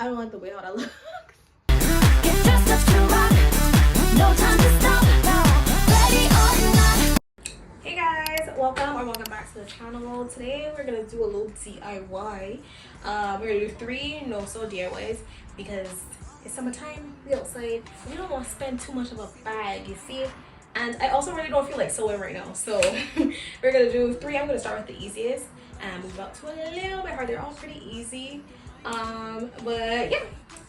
I don't like the way how that looks. Get dressed up to rock. No time to stop. Ready or not. Hey guys, welcome back to the channel. Today we're gonna do a little DIY. We're gonna do 3 no-sew DIYs because it's summertime, we outside. We don't want to spend too much of a bag, you see. And I also really don't feel like sewing right now, so we're gonna do 3. I'm gonna start with the easiest and move up to a little bit harder. They're all pretty easy. But yeah,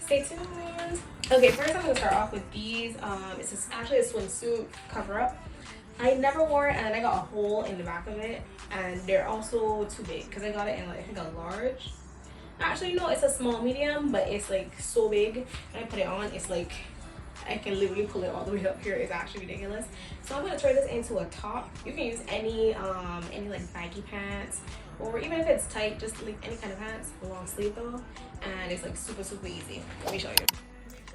stay tuned. Okay, first I'm gonna start off with these. It's actually a swimsuit cover up. I never wore it, and I got a hole in the back of it, and they're also too big because I got it in like I think a large. Actually no, it's a small medium, but it's like so big. When I put it on, it's like I can literally pull it all the way up here. It's actually ridiculous. So I'm gonna turn this into a top. You can use any like baggy pants, or even if it's tight, just like any kind of pants, long sleeve though, and it's like super easy. Let me show you.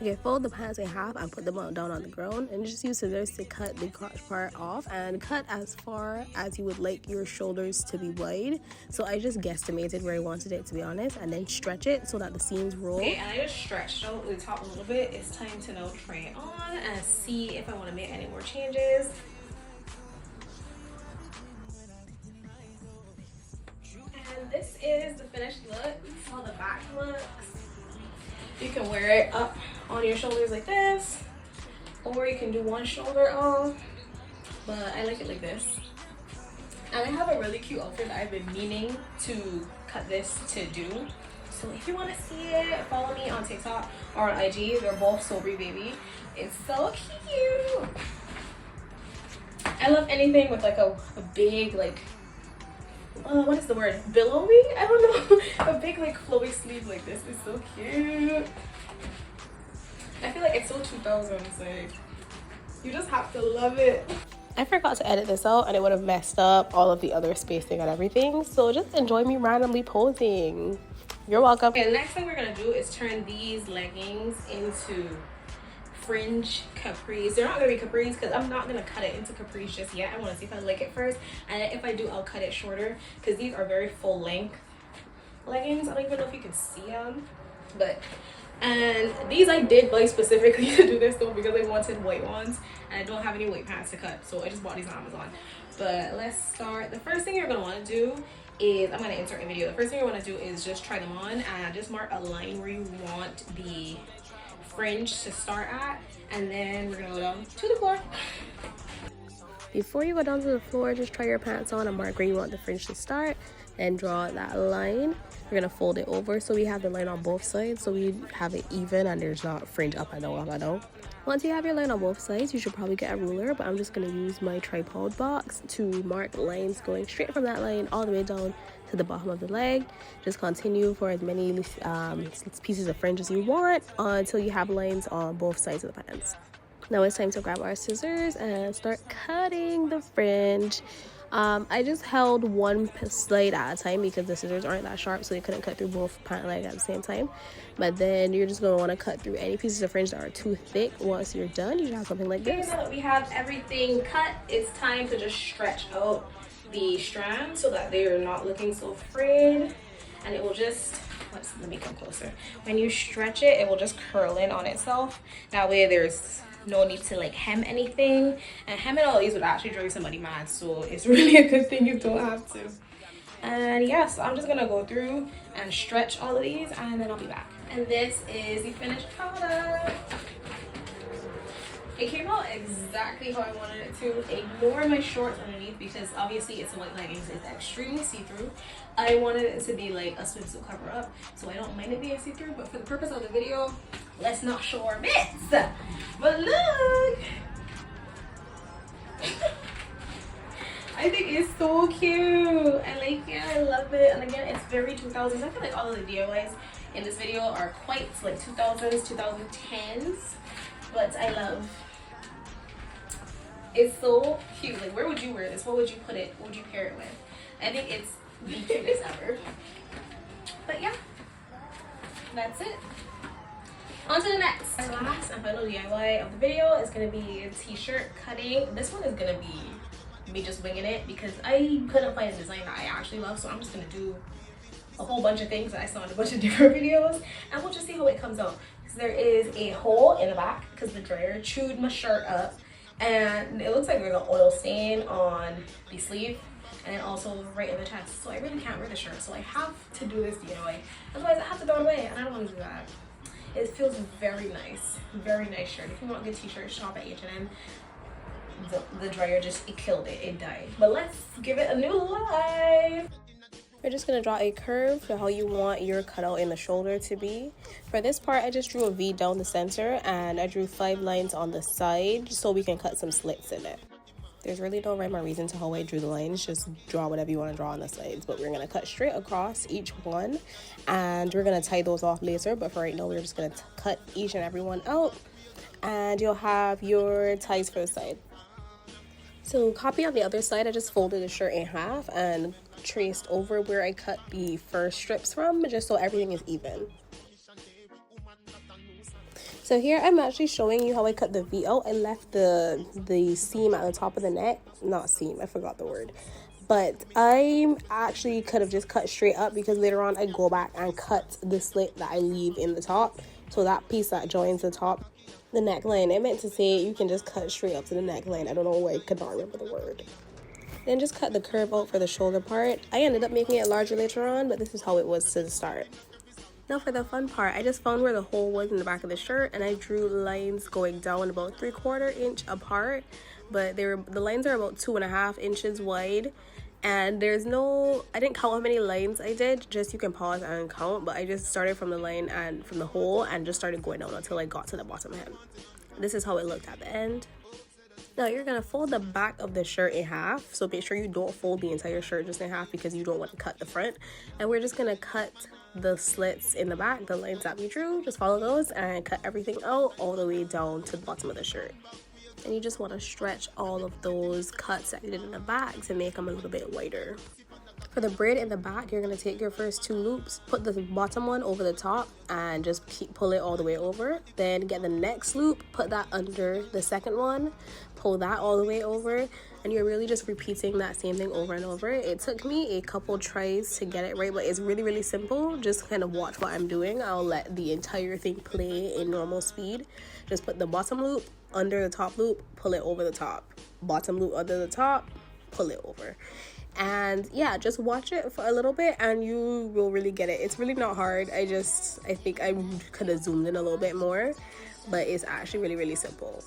Okay, fold the pants in half and put them down on the ground, and just use scissors to cut the crotch part off and cut as far as you would like your shoulders to be wide. So I just guesstimated where I wanted it, to be honest, and then stretch it so that the seams roll. Okay, and I just stretched out the top a little bit. It's time to now try it on and see if I want to make any more changes. And this is the finished look. This is how the back looks. You can wear it up on your shoulders like this, or you can do one shoulder off, but I like it like this. And I have a really cute outfit that I've been meaning to cut this to do. So if you want to see it, follow me on TikTok or on IG. They're both Sobry Baby. It's so cute. I love anything with like a big like what is the word? Billowy? I don't know. A big like flowy sleeve like this is so cute. I feel like it's so 2000s. Like you just have to love it. I forgot to edit this out, and it would have messed up all of the other spacing and everything. So just enjoy me randomly posing. You're welcome. Okay, the next thing we're gonna do is turn these leggings into fringe capris. They're not gonna be capris because I'm not gonna cut it into capris just yet. I want to see if I like it first, and if I do, I'll cut it shorter because these are very full length leggings. I don't even know if you can see them, but and these I did buy specifically to do this though because I wanted white ones, and I don't have any white pants to cut, so I just bought these on Amazon. But let's start. The first thing you're gonna want to do is, I'm gonna insert a video. The first thing you want to do is just try them on and just mark a line where you want the fringe to start at, and then we're gonna go down to the floor. Before you go down to the floor, just try your pants on and mark where you want the fringe to start, and draw that line. We're gonna fold it over so we have the line on both sides, so we have it even and there's not fringe up and down. Once you have your line on both sides, you should probably get a ruler, but I'm just gonna use my tripod box to mark lines going straight from that line all the way down to the bottom of the leg. Just continue for as many pieces of fringe as you want until you have lines on both sides of the pants. Now it's time to grab our scissors and start cutting the fringe. I just held one slide at a time because the scissors aren't that sharp, so you couldn't cut through both pant legs at the same time. But then you're just going to want to cut through any pieces of fringe that are too thick. Once you're done, you should have something like this. Now that we have everything cut, it's time to just stretch out the strands so that they are not looking so frayed, and it will just, let me come closer. When you stretch it, it will just curl in on itself. That way there's no need to like hem anything, and hemming all these would actually drive somebody mad, so it's really a good thing you don't have to. And yeah, so I'm just gonna go through and stretch all of these, and then I'll be back. And this is the finished product. It came out exactly how I wanted it to. Ignore my shorts underneath because obviously it's a white leggings, it's extremely see-through. I wanted it to be like a swimsuit cover up, so I don't mind it being see-through, but for the purpose of the video, let's not show our bits. But look! I think it's so cute. I like it, I love it. And again, it's very 2000s. I feel like all of the DIYs in this video are quite like 2000s, 2010s, but I love. It's so cute. Like, where would you wear this? What would you put it? What would you pair it with? I think it's the cutest ever. But yeah, that's it. On to the next. Our last and final DIY of the video is gonna be a t-shirt cutting. This one is gonna be me just winging it because I couldn't find a design that I actually love, so I'm just gonna do a whole bunch of things that I saw in a bunch of different videos, and we'll just see how it comes out. So there is a hole in the back because the dryer chewed my shirt up, and it looks like there's an oil stain on the sleeve and then also right in the chest. So I really can't wear the shirt, so I have to do this DIY. Otherwise I have to throw it away, and I don't want to do that. It feels very nice shirt. If you want a good t-shirt, shop at H&M. The dryer just, it killed it, it died. But let's give it a new life. You're just going to draw a curve for how you want your cutout in the shoulder to be. For this part, I just drew a V down the center, and I drew 5 lines on the side so we can cut some slits in it. There's really no rhyme or reason to how I drew the lines, just draw whatever you want to draw on the sides. But we're going to cut straight across each one, and we're going to tie those off later. But for right now, we're just going to cut each and every one out, and you'll have your ties for the side. So copy on the other side, I just folded the shirt in half and traced over where I cut the first strips from, just so everything is even. So here I'm actually showing you how I cut the V out. I left the seam at the top of the neck, not seam, I forgot the word. But I actually could have just cut straight up, because later on I go back and cut the slit that I leave in the top. So that piece that joins the top, the neckline, I meant to say you can just cut straight up to the neckline. I don't know why I could not remember the word. Then just cut the curve out for the shoulder part. I ended up making it larger later on, but this is how it was to the start. Now for the fun part, I just found where the hole was in the back of the shirt, and I drew lines going down about 3/4 inch apart, but the lines are about 2.5 inches wide. And there's no, I didn't count how many lines I did, just you can pause and count, but I just started from the line and from the hole and just started going down until I got to the bottom hem. This is how it looked at the end. Now you're gonna fold the back of the shirt in half, so make sure you don't fold the entire shirt just in half, because you don't want to cut the front. And we're just gonna cut the slits in the back, the lines that we drew, just follow those and cut everything out all the way down to the bottom of the shirt. And you just want to stretch all of those cuts that you did in the back to make them a little bit wider. For the braid in the back, you're going to take your first 2 loops, put the bottom one over the top, and just pull it all the way over. Then get the next loop, put that under the second one, pull that all the way over, and you're really just repeating that same thing over and over. It took me a couple tries to get it right, but it's really simple. Just kind of watch what I'm doing. I'll let the entire thing play in normal speed. Just put the bottom loop under the top loop, pull it over the top, bottom loop under the top, pull it over. And yeah, just watch it for a little bit and you will really get it. It's really not hard. I think I could have zoomed in a little bit more, but it's actually really simple.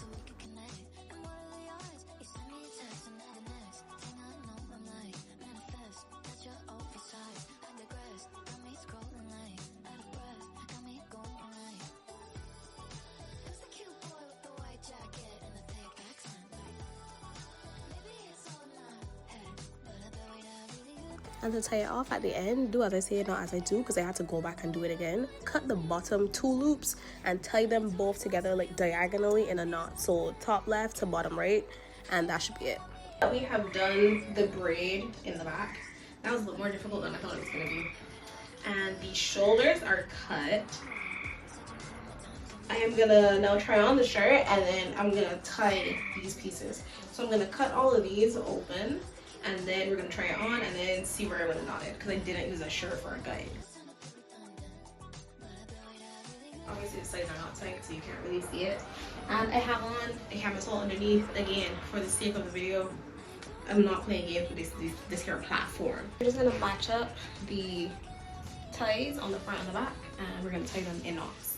And to tie it off at the end, do as I say, not as I do, because I had to go back and do it again. Cut the bottom 2 loops and tie them both together like diagonally in a knot. So top left to bottom right, and that should be it. We have done the braid in the back. That was a little more difficult than I thought it was going to be. And the shoulders are cut. I am going to now try on the shirt, and then I'm going to tie these pieces. So I'm going to cut all of these open, and then we're going to try it on and then see where I would have knotted, because I didn't use a shirt for a guide. Obviously the sides are not tight, so you can't really see it. And I have on a camisole underneath, again, for the sake of the video. I'm not playing games with this here platform. We're just going to match up the ties on the front and the back, and we're going to tie them in knots.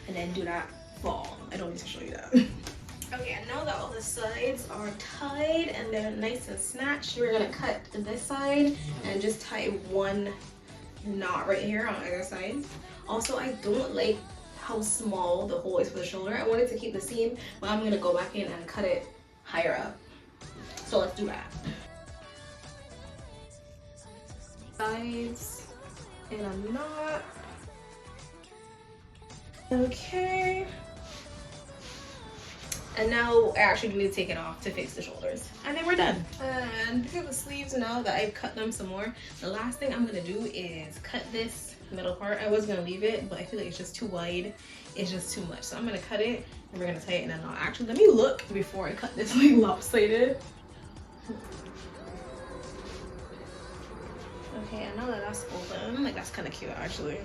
And then do that fall. I don't need to show you that. Okay, and now that all the sides are tied and they're nice and snatched, we're gonna cut this side and just tie 1 knot right here on either side. Also, I don't like how small the hole is for the shoulder. I wanted to keep the seam, but I'm gonna go back in and cut it higher up. So let's do that. Sides in a knot. Okay. And now I actually need to take it off to fix the shoulders. And then we're done. And because of the sleeves, now that I've cut them some more, the last thing I'm gonna do is cut this middle part. I was gonna leave it, but I feel like it's just too wide. It's just too much. So I'm gonna cut it and we're gonna tie it in a knot. Actually, let me look before I cut this, like, lopsided. Okay, I know that that's open. Like, that's kind of cute, actually.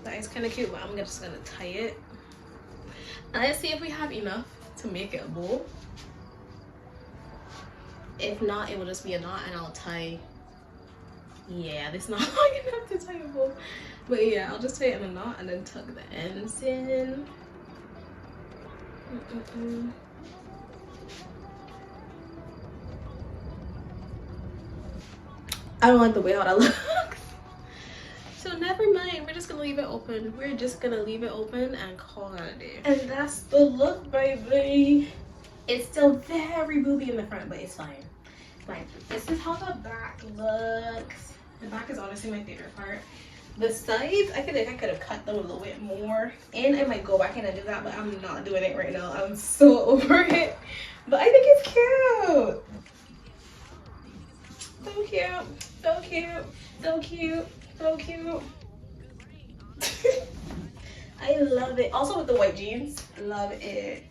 That is kind of cute, but I'm just gonna tie it. And let's see if we have enough to make it a bow. If not, it will just be a knot, and I'll tie. Yeah, this is not long enough to tie a bow. But yeah, I'll just tie it in a knot and then tuck the ends in. I don't like the way how that looks. So never mind, we're just gonna leave it open. We're just gonna leave it open and call it a day. And that's the look, baby. It's still very booby in the front, but it's fine. Fine. This is how the back looks. The back is honestly my favorite part. The sides, I feel like I could have cut them a little bit more. And I might go back in and do that, but I'm not doing it right now. I'm so over it. But I think it's cute. So cute. So cute. So cute. So cute. I love it. Also with the white jeans. Love it.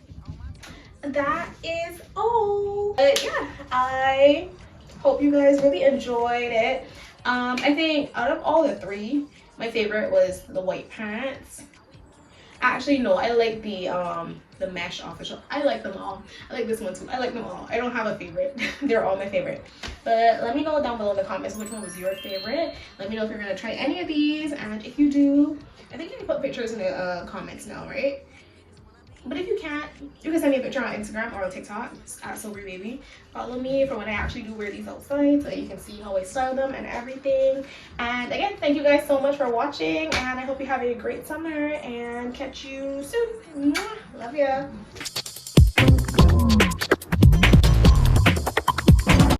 That is all. But yeah, I hope you guys really enjoyed it. I think out of all the three, my favorite was the white pants. Actually, no, I like the mesh official. I like them all. I like this one too. I like them all. I don't have a favorite. They're all my favorite. But let me know down below in the comments which one was your favorite. Let me know if you're gonna try any of these, and if you do, I think you can put pictures in the comments now, right? But if you can't, you can send me a picture on Instagram or on TikTok at SoberBaby. Follow me for when I actually do wear these outside so that you can see how I style them and everything. And again, thank you guys so much for watching, and I hope you have a great summer and catch you soon. Mwah. Love ya.